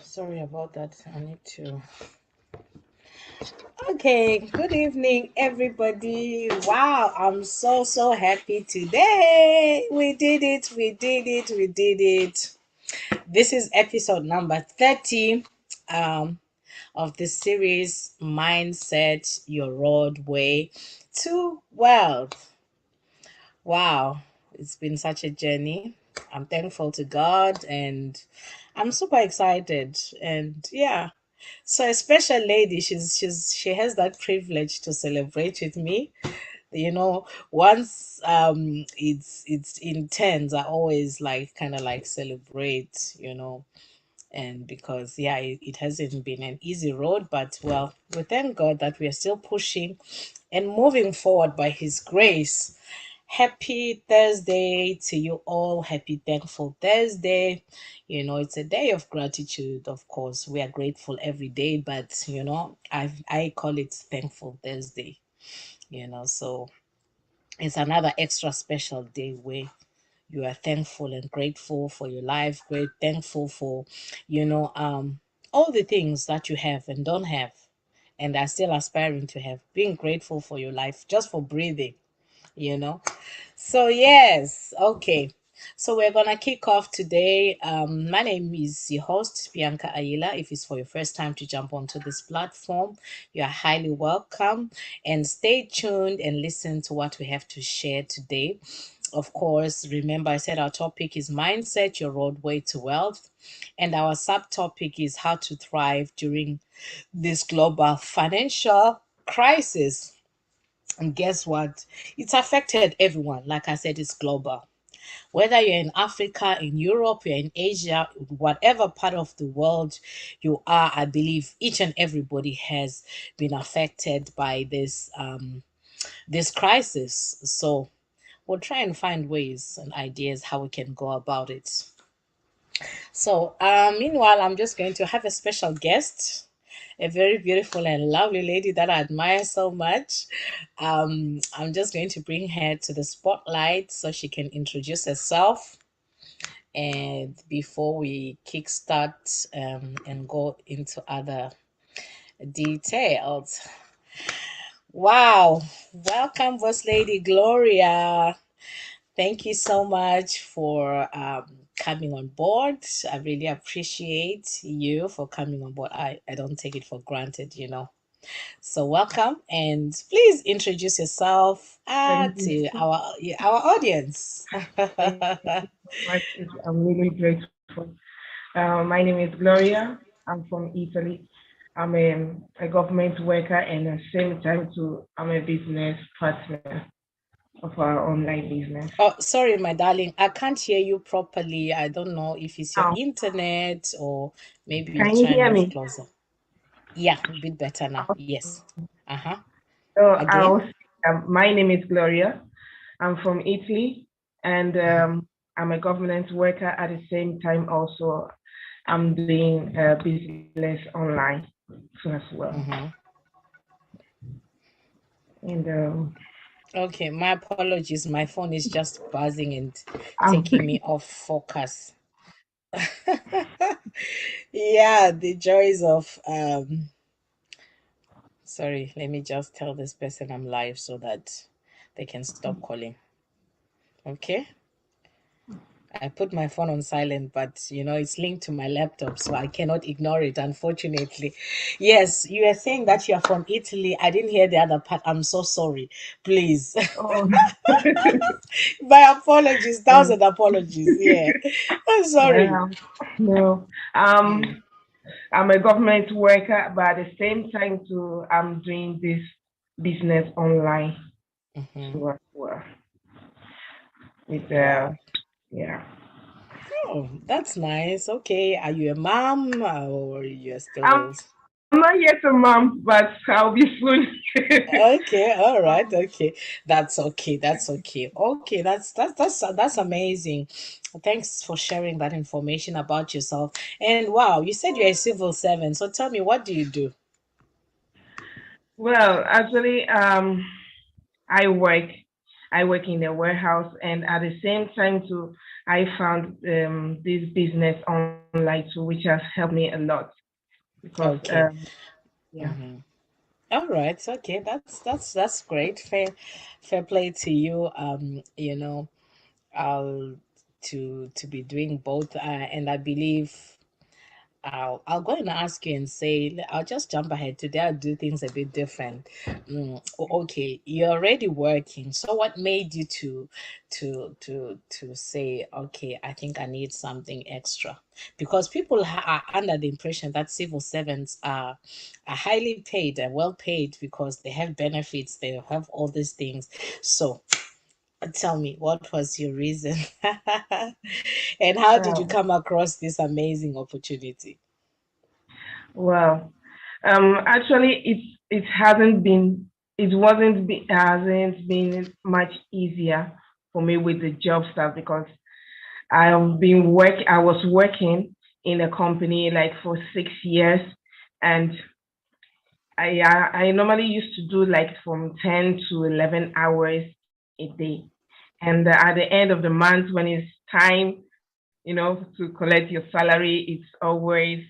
Sorry about that. I need to. Okay, good evening, everybody. Wow, I'm so happy today. We did it, we did it, we did it. This is episode number 30 um, of the series Mindset Your Roadway to Wealth. Wow, it's been such a journey. I'm thankful to God and I'm super excited. And yeah, so a special lady, she has that privilege to celebrate with me. Once it's intense, I always like kind of like celebrate, and because yeah, it hasn't been an easy road, but well, we thank God that we are still pushing and moving forward by His grace. Happy Thursday to you all. Happy Thankful Thursday. It's a day of gratitude, of course. We are grateful every day, but I call it Thankful Thursday. So it's another extra special day where you are thankful and grateful for your life, great thankful for, you know, um all the things that you have and don't have and are still aspiring to have. Being grateful for your life, just for breathing, you know. So, yes, okay. So, we're gonna kick off today. My name is your host, Bianca Ayila. If it's for your first time to jump onto this platform, you are highly welcome. And stay tuned and listen to what we have to share today. Of course, remember I said our topic is Mindset, Your Roadway to Wealth. And our subtopic is how to thrive during this global financial crisis. And guess what? It's affected everyone. Like I said, it's global. Whether you're in Africa, in Europe, you're in Asia, whatever part of the world you are, I believe each and everybody has been affected by this crisis. So we'll try and find ways and ideas how we can go about it. So, meanwhile, I'm just going to have a special guest, a very beautiful and lovely lady that I admire so much. I'm just going to bring her to the spotlight so she can introduce herself. And before we kickstart and go into other details, wow, welcome, Boss Lady Gloria. Thank you so much for coming on board. I really appreciate you for coming on board. I don't take it for granted. So welcome and please introduce yourself Thank you to our audience. so much. I'm really grateful. My name is Gloria. I'm from Italy. I'm a government worker and at the same time too, I'm a business partner of our online business. Oh, sorry, my darling. I can't hear you properly. I don't know if it's your Now, internet or maybe you can try you and hear move me? closer. Yeah, a bit better now. Yes. Uh-huh. So Again. my name is Gloria. I'm from Italy and I'm a government worker at the same time also I'm doing business online so as well. Mm-hmm. And Okay, my apologies. My phone is just buzzing and I'm taking me off focus. Yeah, the joys of sorry, let me just tell this person I'm live so that they can stop calling. Okay? I put my phone on silent, but it's linked to my laptop, so I cannot ignore it, unfortunately. Yes, you are saying that you are from Italy. I didn't hear the other part. I'm so sorry. Please. oh, My apologies, um, thousand apologies. Yeah. I'm sorry. well, no, I'm a government worker, but at the same time too, I'm doing this business online Hmm. too as well. With Wow. yeah, Oh, that's nice. Okay. Are you a mom or you're I'm still? not yet a mom, but I'll be soon. Okay, all um, right, okay. That's okay. That's okay. Okay, that's amazing. Thanks for sharing that information about yourself. And wow, you said you're a civil servant. So tell me, what do you do? well, actually, I work. I work in a warehouse, and at the same time too, I found this business online too, which has helped me a lot because Okay. yeah. Mm-hmm. All right. Okay. That's great. Fair play to you. You know, I'll to be doing both. And I believe I'll go and ask you and say I'll just jump ahead today. I'll do things a bit different. Okay, you're already working. So what made you to say okay? I think I need something extra because people are under the impression that civil servants are highly paid and well paid because they have benefits. They have all these things. So tell me, what was your reason, and how did you Wow. come across this amazing opportunity? Well, actually, it hasn't been much easier for me with the job stuff because I was working in a company like for 6 years, and I normally used to do like from 10 to 11 hours a day, and at the end of the month when it's time, to collect your salary, it's always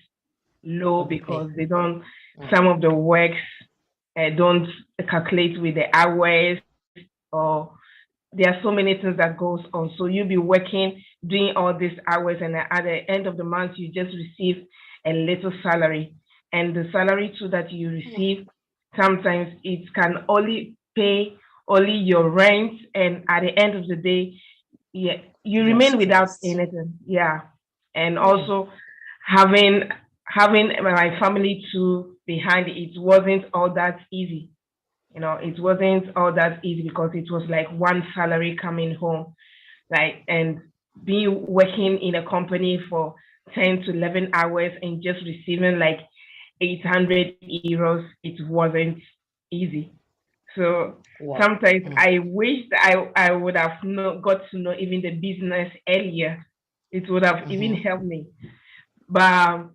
low Okay. because they don't Mm. some of the works don't calculate with the hours, or there are so many things that goes on. So you'll be working, doing all these hours, and at the end of the month you just receive a little salary. And the salary too that you Mm. receive, sometimes it can only pay only your rent, and at the end of the day, yeah, you You're remain without stressed. anything. Yeah. And Mm. also having having my family too behind it wasn't all that easy. It wasn't all that easy because it was like one salary coming home, like, and being working in a company for 10 to 11 hours and just receiving like 800 euros, it wasn't easy. So What? sometimes Mm. I wish that I would have got to know even the business earlier. It would have even Mm-hmm. helped me. But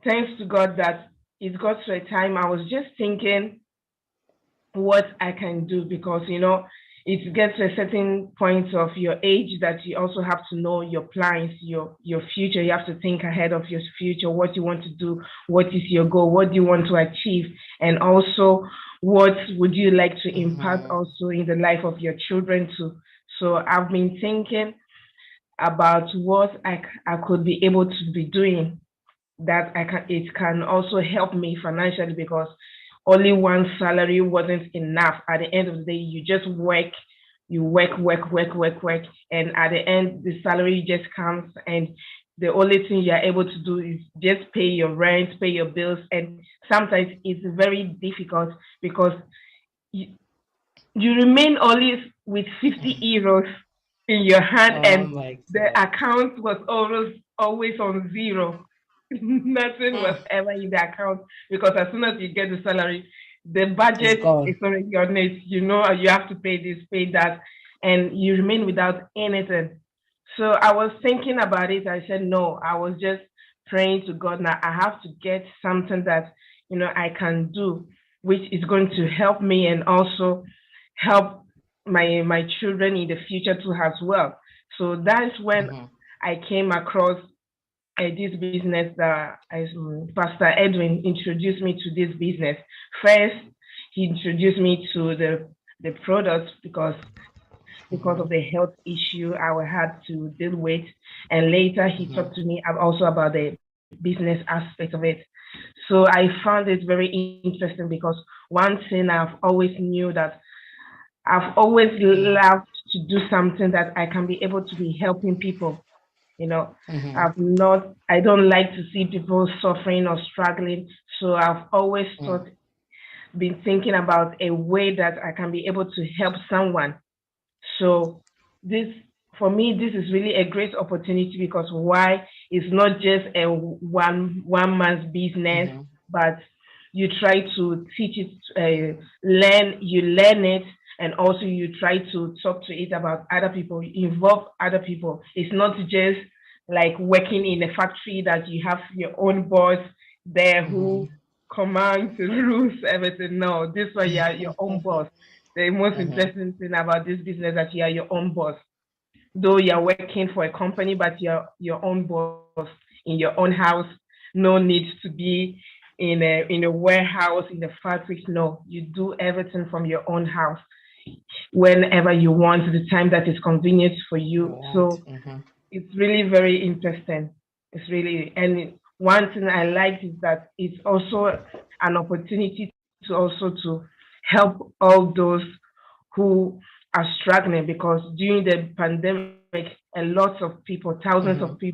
thanks to God that it got to a time I was just thinking what I can do, because it gets to a certain point of your age that you also have to know your plans, your future. You have to think ahead of your future, what you want to do, what is your goal, what do you want to achieve, and also what would you like to impact Mm-hmm. also in the life of your children too. So I've been thinking about what I could be able to be doing that it can also help me financially, because only one salary wasn't enough. At the end of the day, you just work, work, and at the end the salary just comes, and the only thing you're able to do is just pay your rent, pay your bills, and sometimes it's very difficult because you, you remain only with 50 euros in your hand, Oh and my the God. account was always on zero. Nothing Mm. was ever in the account, because as soon as you get the salary, the It's budget gone. is already on it. You have to pay this, pay that, and you remain without anything. So I was thinking about it. I said, no, I was just praying to God. Now I have to get something that I can do, which is going to help me and also help my children in the future too as well. So that's when Mm-hmm. I came across this business that Pastor Edwin introduced me to this business. First, he introduced me to the products because Mm-hmm. of the health issue I had to deal with, and later he Mm-hmm. talked to me also about the business aspect of it. So I found it very interesting because one thing I've always knew that I've always Mm-hmm. loved to do something that I can be able to be helping people. You know, Mm-hmm. I don't like to see people suffering or struggling. So I've always been thinking about a way that I can be able to help someone. So this, for me, this is really a great opportunity, because why? It's not just a one man's business, Mm-hmm. but you try to teach it, you learn it, and also you try to talk to it about other people, involve other people. It's not just like working in a factory that you have your own boss there Mm-hmm. who commands, rules, everything. No, this one you are your own boss. The most Mm-hmm. interesting thing about this business that you are your own boss. Though you're working for a company, but you're your own boss in your own house. No need to be in a warehouse in the factories. No, you do everything from your own house whenever you want, the time that is convenient for You you. want. So Mm-hmm. it's really very interesting. It's really, and one thing I like is that it's also an opportunity to also to help all those who are struggling, because during the pandemic, a lot of people, thousands of Mm-hmm. people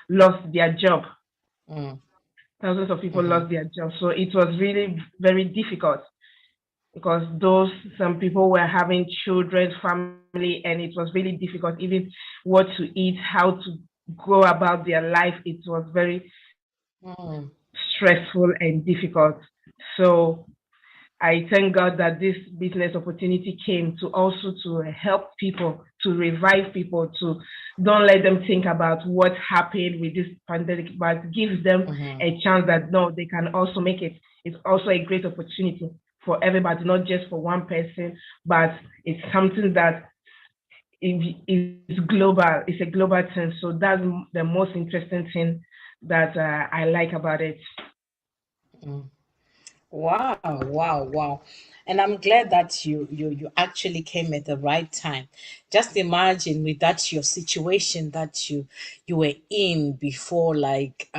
lost their job. Mm. Thousands of people Mm-hmm. lost their job. So it was really very difficult, because those some people were having children, family, and it was really difficult, even what to eat, how to go about their life. It was very Mm. stressful and difficult. So I thank God that this business opportunity came to also to help people, to revive people, to don't let them think about what happened with this pandemic, but give them Mm-hmm. a chance that no, they can also make it. It's also a great opportunity for everybody, not just for one person, but it's something that is global. It's a global thing. So that's the most interesting thing that I like about it. Mm. Wow, wow, wow. And I'm glad that you actually came at the right time. Just imagine with that your situation that you were in before, like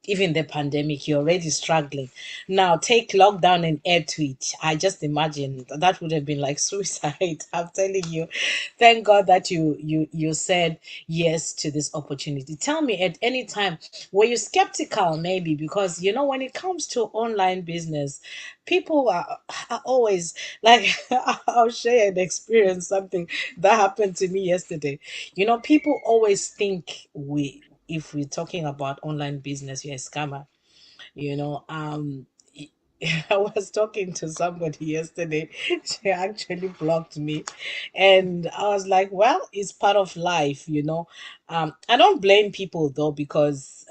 even the pandemic, you're already struggling. Now take lockdown and add to it. I just imagine that would have been like suicide. I'm telling you. Thank God that you said yes to this opportunity. Tell me, at any time were you skeptical, maybe, because when it comes to online business, people are always like, I'll share an experience, something that happened to me yesterday. People always think we if we're talking about online business, you're a scammer. you know um I was talking to somebody yesterday. She actually blocked me. And I was like, well, it's part of life. I don't blame people though, because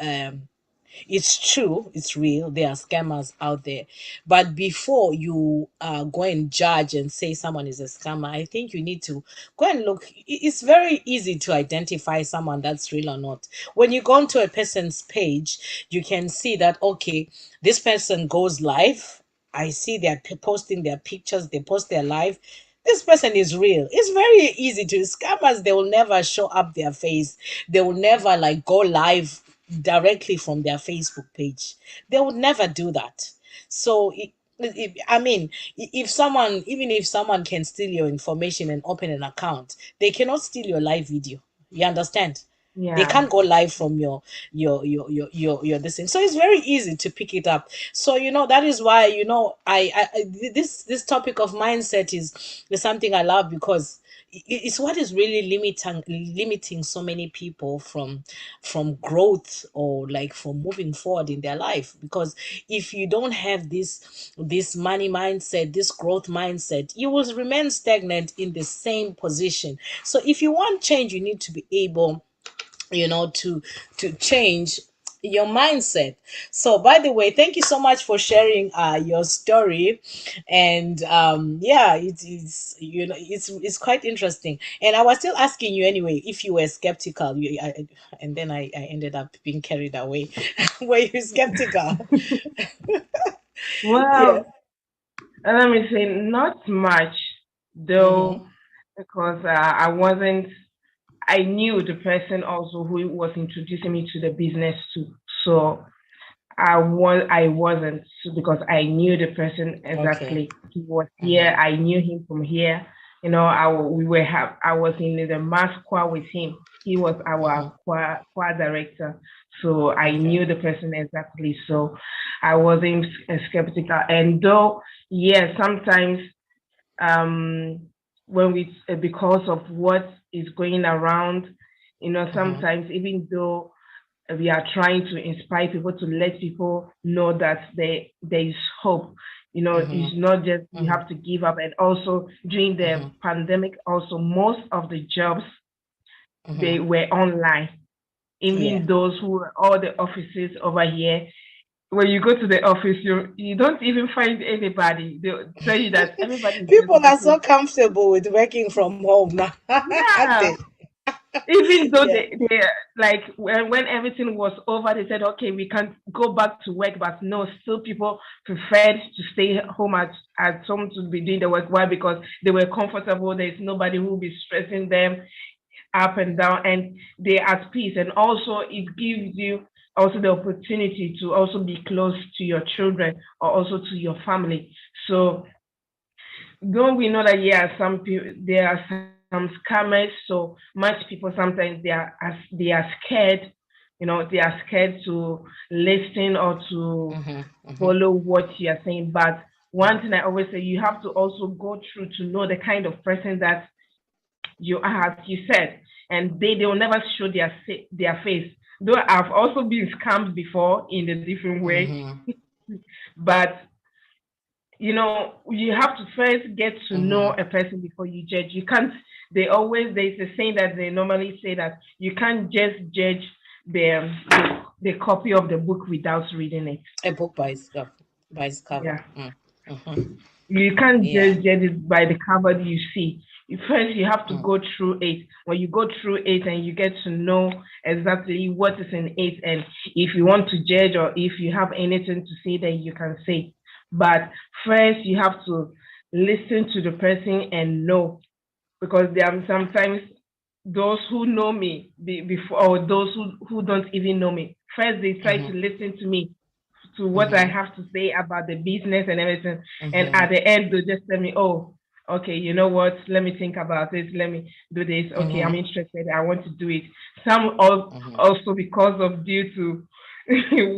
it's true, it's real. There are scammers out there. But before you go and judge and say someone is a scammer, I think you need to go and look. It's very easy to identify someone that's real or not. When you go onto a person's page, you can see that, okay, this person goes live. I see they're posting their pictures, they post their live. This person is real. It's very easy to scammers. They will never show up their face. They will never like go live directly from their Facebook page. They would never do that. So I mean, if someone, even if someone can steal your information and open an account, they cannot steal your live video. You understand? They Yeah, can't go live from your this thing. So it's very easy to pick it up. So that is why this topic of mindset is something I love, because it's what is really limiting so many people from growth, or like from moving forward in their life. Because if you don't have this money mindset, this growth mindset, you will remain stagnant in the same position. So if you want change, you need to be able to change your mindset. So by the way, thank you so much for sharing your story. And yeah, it's quite interesting. And I was still asking you anyway if you were skeptical. And then I ended up being carried away. Were you skeptical? Yeah. well, let me say not much, Mm-hmm. though, because I wasn't. I knew the person also who was introducing me to the business too. So I wasn't, because I knew the person Okay. exactly. He was here. Mm-hmm. I knew him from here. I was in the mass choir with him. He was Mm-hmm. our choir director. So I Okay. knew the person exactly. So I wasn't skeptical. And though, yeah, sometimes um, when we because of what is going around, Mm-hmm. sometimes even though we are trying to inspire people, to let people know that there is hope. Mm-hmm. It's not just you Mm-hmm. have to give up. And also during the Mm-hmm. pandemic, also most of the jobs, they Mm-hmm. were online. Yeah. Even those who were all the offices over here, when you go to the office, you don't even find anybody. They'll tell you that everybody is just People are so working. comfortable with working from home now, aren't Yeah, they? even though Yeah. they like when everything was over, they said, okay, we can go back to work, but no, still people preferred to stay home at home to be doing the work. Why? Because they were comfortable. There's nobody who will be stressing them up and down, and they're at peace. And also, it gives you also the opportunity to also be close to your children or also to your family. So though we know that yeah, some people there are some scammers, so much people sometimes they are scared, they are scared to listen or to Mm-hmm, mm-hmm, follow what you are saying. But one thing I always say, you have to also go through to know the kind of person that you are, as you said, and they will never show their face. Though I've also been scammed before in a different way, mm-hmm, but you have to first get to know mm-hmm. a person before you judge. You can't, there's a saying that they normally say that you can't just judge the copy of the book without reading it. A book by its cover. Yeah. Mm-hmm. You can't Yeah. just judge it by the cover you see. First, you have to Mm. go through it. When you go through it and you get to know exactly what is in it, and if you want to judge or if you have anything to say, then you can say. But first, you have to listen to the person and know, because there are sometimes those who know me before, or those who don't even know me. First, they try Mm-hmm, to listen to me, to what I mm-hmm, have to say about the business and everything. And mm-hmm, at the end, they just tell me, oh, okay, you know what? Let me think about it. Let me do this. Okay, I'm mm-hmm, interested. I want to do it. Some mm-hmm, also because of due to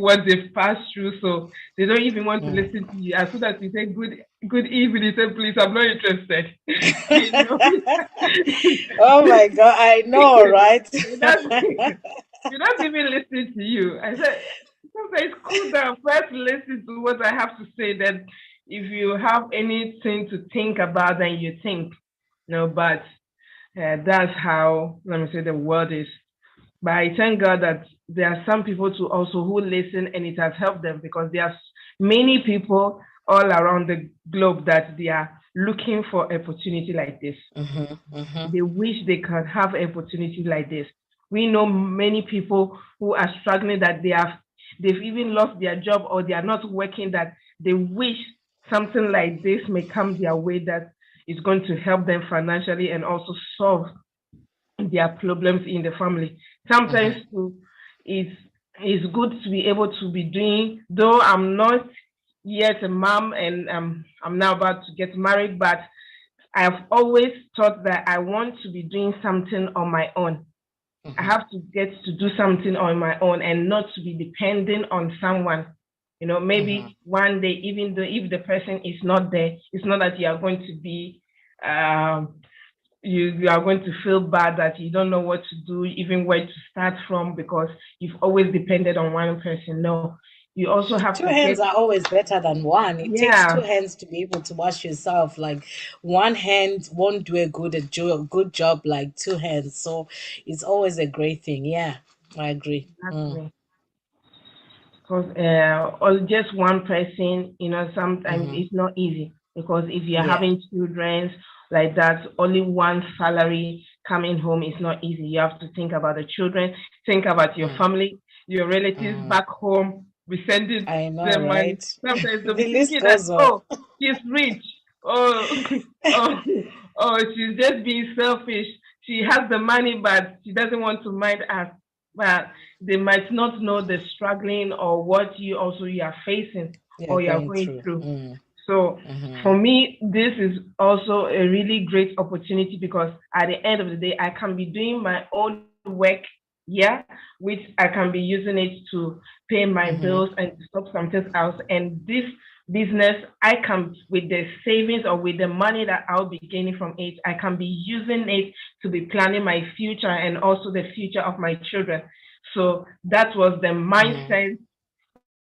what they've passed through, so they don't even want to mm. listen to you. As soon as you say good evening, you say please, I'm not interested. you know, Oh my God, I know, right? they don't they don't even listen to you. I said sometimes cool down. First listen to what I have to say. Then if you have anything to think about, then you think. No, but that's how, let me say, the world is. But I thank God that there are some people to also who listen, and it has helped them, because there are many people all around the globe that they are looking for opportunity like this. Mm-hmm, mm-hmm, They wish they could have opportunity like this. We know many people who are struggling, that they've even lost their job or they are not working, that they wish something like this may come their way, that is going to help them financially and also solve their problems in the family. Sometimes mm-hmm. too, it's it's good to be able to be doing, though I'm not yet a mom, and I'm now about to get married, but I've always thought that I want to be doing something on my own. I Mm-hmm. have to get to do something on my own and not to be depending on someone. Mm-hmm. Maybe one day, even though if the person is not there, it's not that you are going to be um, you are going to feel bad that you don't know what to do, even where to start from, because you've always depended on one person. No, you also have Two to hands get, are always better than one. It takes two yeah, hands to be able to wash yourself. Like one hand won't do a good job like two hands. So it's always a great thing. Yeah, I agree. Mm. exactly. Because or just one person, sometimes Mm-hmm. it's not easy, because if you're Yeah. having children like that, only one salary coming home is not easy. You have to think about the children, think about your Mm. family, your relatives Mm. back home, be sending I know, them money. right? Sometimes they'll be The list thinking that, goes on. oh, she's rich, oh, oh, oh, she's just being selfish. She has the money, but she doesn't want to mind us. But they might not know the struggling or what you are facing You're or you are going going through. through. Mm. So Mm-hmm. for me, this is also a really great opportunity, because at the end of the day, I can be doing my own work, yeah, which I can be using it to pay my Mm-hmm. bills and to stop something else. And this business, I can, with the savings or with the money that I'll be gaining from it, I can be using it to be planning my future and also the future of my children. So that was the Mm-hmm. mindset,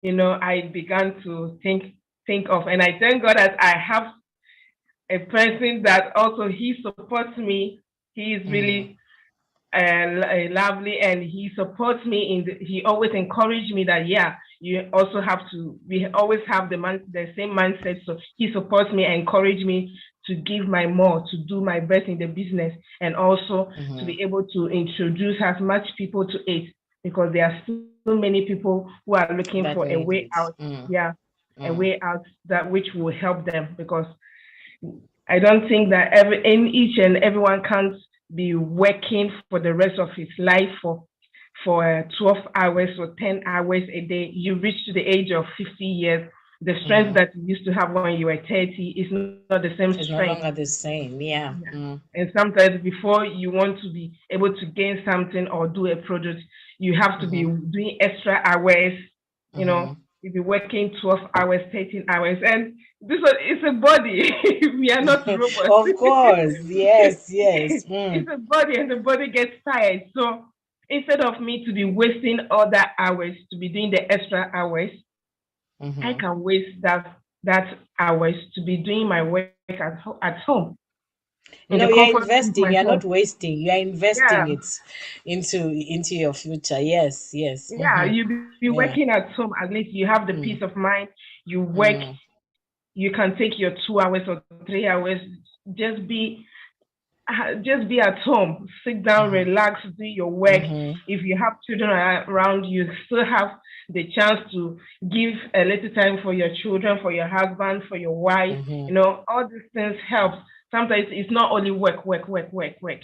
I began to think of. And I thank God that I have a person that also he supports me. He is Mm-hmm. really lovely, and he supports me he always encouraged me that, yeah, you also have to, we always have the same mindset. So he supports me and encourage me to give my more, to do my best in the business, and also to Mm-hmm. be able to introduce as much people to it, because there are so many people who are looking for a That way need out. it. Yeah, a way Mm. out that which will help them, because I don't think that in each and everyone can't be working for the rest of his life for 12 hours or 10 hours a day. You reach to the age of 50 years, the strength Mm-hmm. that you used to have when you were 30 is not the same It's strength. no longer the same. Yeah. Yeah. Mm. And sometimes before you want to be able to gain something or do a project, you have to be Mm-hmm. doing extra hours. You Mm-hmm. know, you be working 12 hours, 13 hours. And this one is a body. We are not robots. Of course. Yes. Yes. Mm. It's a body, and the body gets tired. So instead of me to be wasting other hours to be doing the extra hours, I Mm-hmm. can waste that hours to be doing my work at home in the No, you're comfort of my investing. You're home. not wasting. You're Yeah, investing it into your future. Yes. Yes. yeah. Mm-hmm. You be working Yeah. at home. At least you have the peace of Mm. mind. You work. Mm. You can take your 2 hours or 3 hours. Just be just be at home, sit down, Mm-hmm. relax, do your work. Mm-hmm. If you have children around, you still have the chance to give a little time for your children, for your husband, for your wife. Mm-hmm. All these things help. Sometimes it's not only work, work, work, work, work.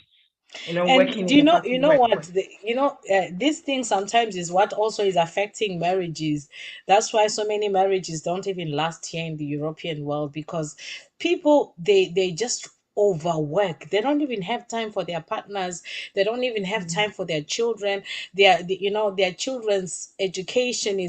And Working do in you the know, factory, work, work. this thing sometimes is what also is affecting marriages. That's why so many marriages don't even last here in the European world, because people, they just overwork. They don't even have time for their partners. They don't even have Mm. time for their children. Their children's education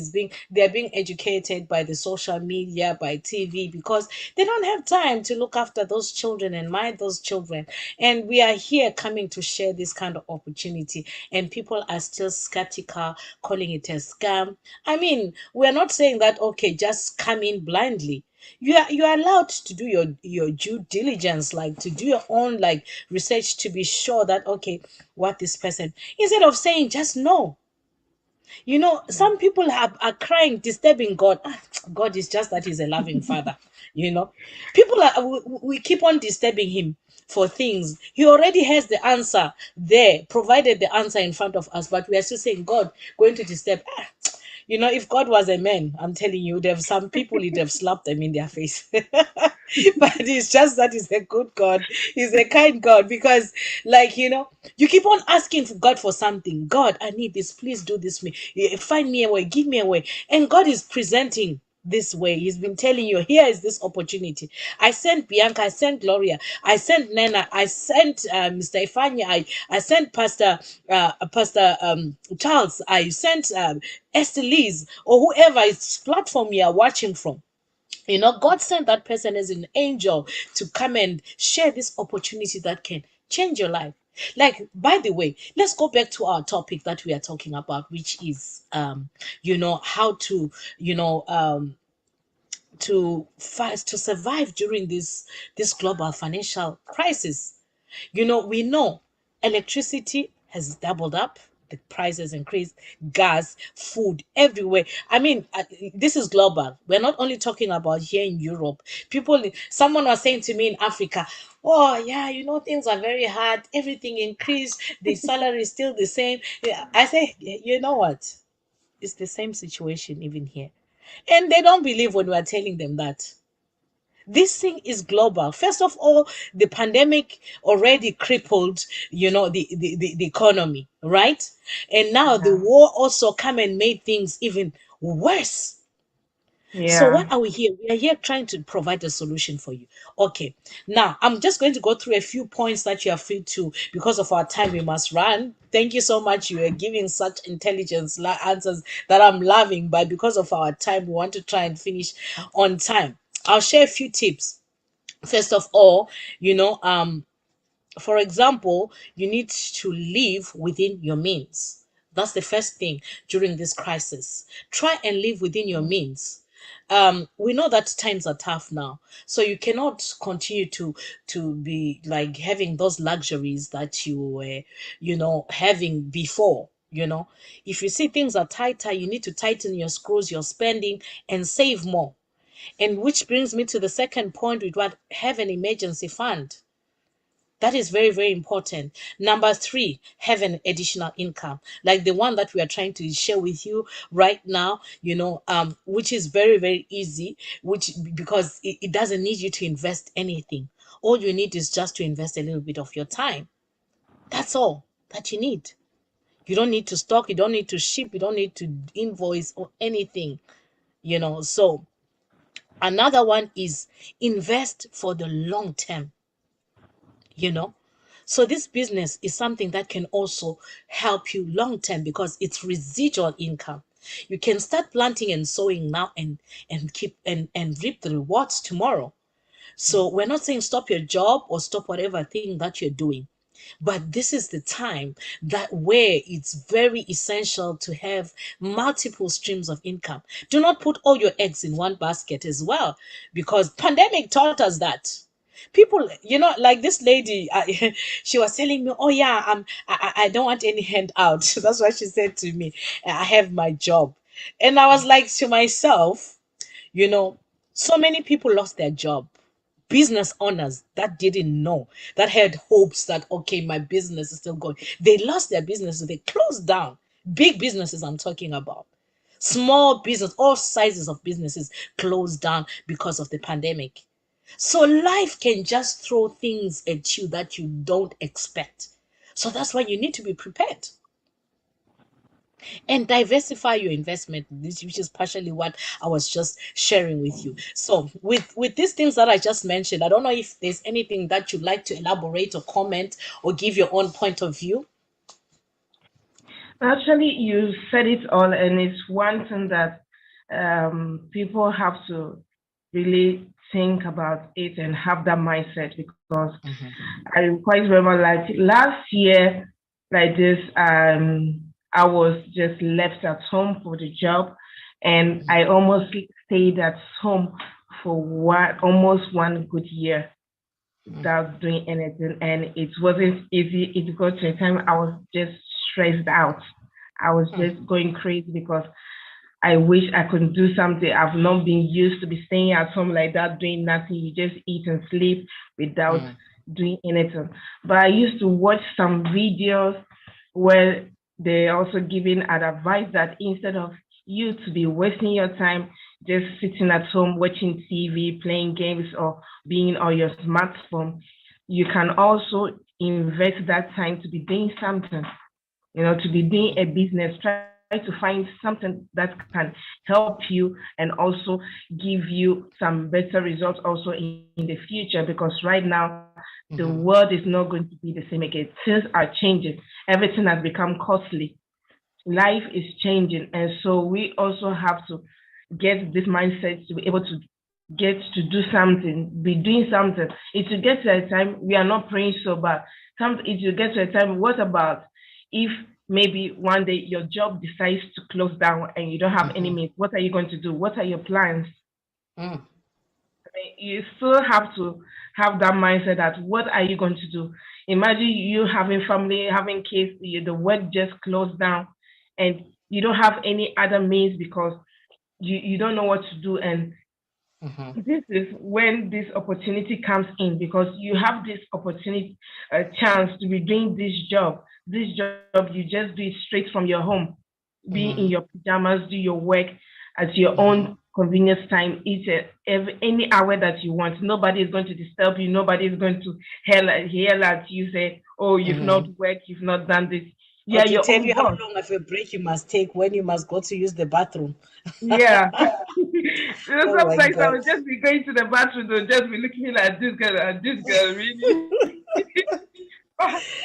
they're being educated by the social media, by TV, because they don't have time to look after those children and mind those children. And we are here coming to share this kind of opportunity, and people are still skeptical, calling it a scam. I mean, we're not saying that, okay, just come in blindly. You are allowed to do your due diligence, like to do your own like research, to be sure that, okay, what this person, instead of saying just no. Yeah. Some people are crying, disturbing God. Ah, God is just that He's a loving Father. You know, people we keep on disturbing Him for things. He already has the answer there, provided the answer in front of us, but we are still saying, God, going to disturb. Ah, if God was a man, I'm telling you, there have some people, he'd have slapped them in their face. But it's just that he's a good God. He's a kind God, because, like, you keep on asking for God for something. God, I need this. Please do this for me. Find me a way. Give me a way. And God is presenting this way. He's been telling you, here is this opportunity. I sent Bianca, I sent Gloria, I sent Nana, I sent Mr. Ifanya, I sent Pastor Charles, I sent Esther Liz, or whoever is platform you are watching from. God sent that person as an angel to come and share this opportunity that can change your life. Like, by the way, let's go back to our topic that we are talking about, which is how to you know to survive during this global financial crisis. We know electricity has doubled up, the prices increased, gas, food, everywhere. I mean, this is global. We're not only talking about here in Europe. Someone was saying to me in Africa, oh yeah, things are very hard, everything increased, the salary is still the same. Yeah, I say, you know what? It's the same situation even here. And they don't believe when we are telling them that. This thing is global. First of all, the pandemic already crippled, the economy, right? And now the Yeah. war also come and made things even worse. So Yeah. what are we here? We are here trying to provide a solution for you. Okay. Now I'm just going to go through a few points that you are free to, because of our time we must run. Thank you so much. You are giving such intelligence answers that I'm loving, but because of our time, we want to try and finish on time. I'll share a few tips. First of all, for example, you need to live within your means. That's the first thing during this crisis. Try and live within your means. We know that times are tough now, so you cannot continue to be like having those luxuries that you were, having before. If you see things are tighter, you need to tighten your screws, your spending, and save more. And which brings me to the second point, with what, have an emergency fund. That is very, very important. Number three, have an additional income, like the one that we are trying to share with you right now, which is very, very easy, which, because it doesn't need you to invest anything. All you need is just to invest a little bit of your time. That's all that you need. You don't need to stock, you don't need to ship, you don't need to invoice or anything. So another one is invest for the long term. you know so this business is something that can also help you long term, because it's residual income. You can start planting and sowing now, and keep and reap the rewards tomorrow. So we're not saying stop your job or stop whatever thing that you're doing, but this is the time that where it's very essential to have multiple streams of income. Do not put all your eggs in one basket as well, because pandemic taught us that. People, like this lady, she was telling me, oh yeah, I don't want any handout. That's what she said to me. I have my job. And I was like to myself, you know so many people lost their job. Business owners that didn't know, that had hopes that, okay, my business is still going, they lost their businesses, they closed down. Big businesses I'm talking about. Small business, all sizes of businesses closed down because of the pandemic. So life can just throw things at you that you don't expect. So that's why you need to be prepared and diversify your investment, which is partially what I was just sharing with you. So with these things that I just mentioned, I don't know if there's anything that you'd like to elaborate or comment or give your own point of view. Actually, you said it all, and it's one thing that people have to really think about it and have that mindset, because I quite remember, like last year, like this, I was just left at home for the job, and I almost stayed at home for almost 1 good year without doing anything, and it wasn't easy. It got to a time I was just stressed out. I was just going crazy because I wish I could do something. I've not been used to be staying at home like that, doing nothing. You just eat and sleep without doing anything. But I used to watch some videos where they also giving advice that instead of you to be wasting your time just sitting at home watching TV, playing games, or being on your smartphone, you can also invest that time to be doing something, to be doing a business. Try to find something that can help you and also give you some better results also in the future, because right now the world is not going to be the same again. Things are changing. Everything has become costly. Life is changing. And so we also have to get this mindset to be able to get to do something, be doing something. It will get to a time we are not praying so bad. It will get to a time, what about if maybe one day your job decides to close down and you don't have any means? What are you going to do? What are your plans? Mm. You still have to have that mindset that what are you going to do? Imagine you having family, having kids, the work just closed down, and you don't have any other means because you don't know what to do. And this is when this opportunity comes in, because you have this opportunity, a chance to be doing this job. This job, you just do it straight from your home, be in your pajamas, do your work at your own convenience time, eat any hour that you want. Nobody is going to disturb you. Nobody is going to yell at you, say, "Oh, you've not worked, you've not done this." You Or are to your tell own you how boss. long of a break you must take, when you must go to use the bathroom. Yeah. Oh my Sometimes I God. will just be going to the bathroom, they'll just be looking at this girl, really.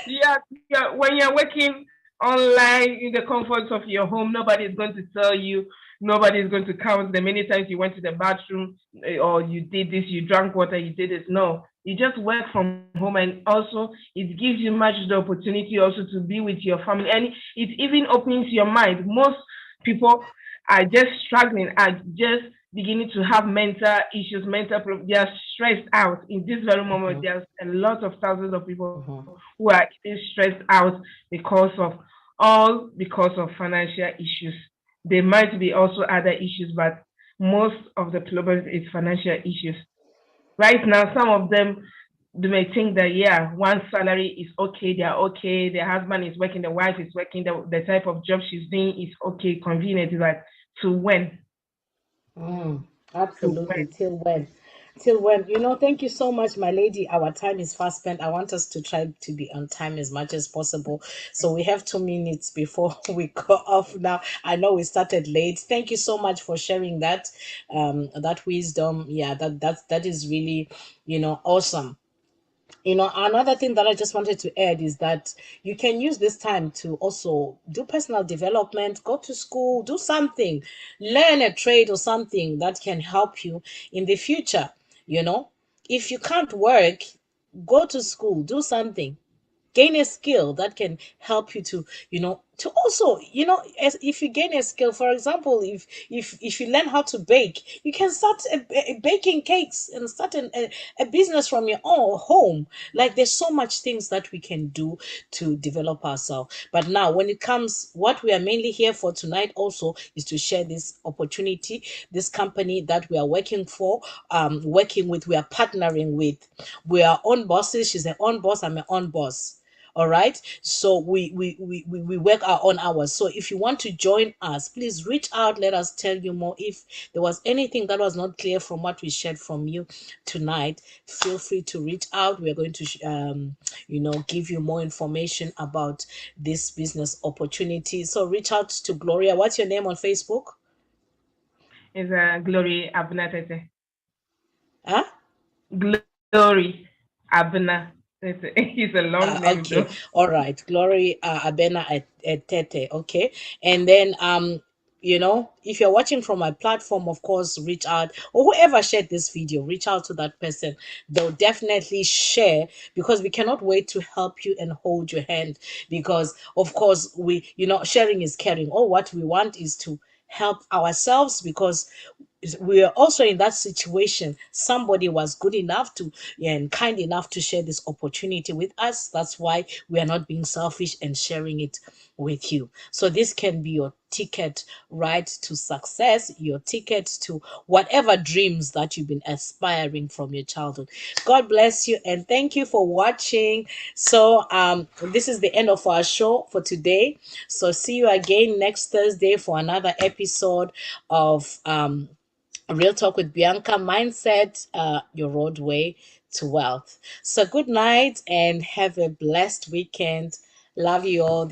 Yeah, yeah. When you're working online in the comforts of your home, nobody is going to tell you. Nobody is going to count the many times you went to the bathroom, or you did this, you drank water, you did this. No, you just work from home, and also it gives you much the opportunity also to be with your family, and it even opens your mind. Most people are just struggling, are just beginning to have mental issues, they are stressed out. In this very moment, Mm-hmm. there's a lot of thousands of people Mm-hmm. who are getting stressed out because of all because of financial issues. There might be also other issues, but most of the problem is financial issues. Right now, some of them they may think that yeah, one salary is okay, they're okay, their husband is working, the wife is working, the type of job she's doing is okay, convenient, but to when? Mm, To absolutely. when? Till when? Till when? Thank you so much, my lady. Our time is fast spent. I want us to try to be on time as much as possible. So we have 2 minutes before we go off now. I know we started late. Thank you so much for sharing that wisdom. Yeah, that is really, awesome. Another thing that I just wanted to add is that you can use this time to also do personal development, go to school, do something, learn a trade or something that can help you in the future. You know, if you can't work, go to school, do something, gain a skill that can help you to also, as if you gain a skill, for example, if you learn how to bake, you can start baking cakes and start a business from your own home. Like, there's so much things that we can do to develop ourselves. But now, when it comes, what we are mainly here for tonight also is to share this opportunity, this company that we are working with, we are partnering with. We are on bosses. She's an on boss, I'm an on boss. All right, so we work our own hours. So if you want to join us, please reach out, let us tell you more. If there was anything that was not clear from what we shared from you tonight, feel free to reach out. We are going to give you more information about this business opportunity. So reach out to Gloria. What's your name on Facebook? Is a Glory Abna Tetteh. Huh? Glory Abna Tetteh. It's a long name Okay, though. all right. Glory Abena at Tetteh. Okay, and then if you're watching from my platform, of course, reach out, or whoever shared this video, reach out to that person. They'll definitely share, because we cannot wait to help you and hold your hand. Because of course, sharing is caring. All what we want is to help ourselves, because we are also in that situation. Somebody was good enough to and kind enough to share this opportunity with us. That's why we are not being selfish and sharing it with you. So this can be your ticket, right, to success, your ticket to whatever dreams that you've been aspiring from your childhood. God bless you, and thank you for watching. So this is the end of our show for today. So see you again next Thursday for another episode of Real Talk with Bianca, Mindset, your roadway to wealth. So good night and have a blessed weekend. Love you all.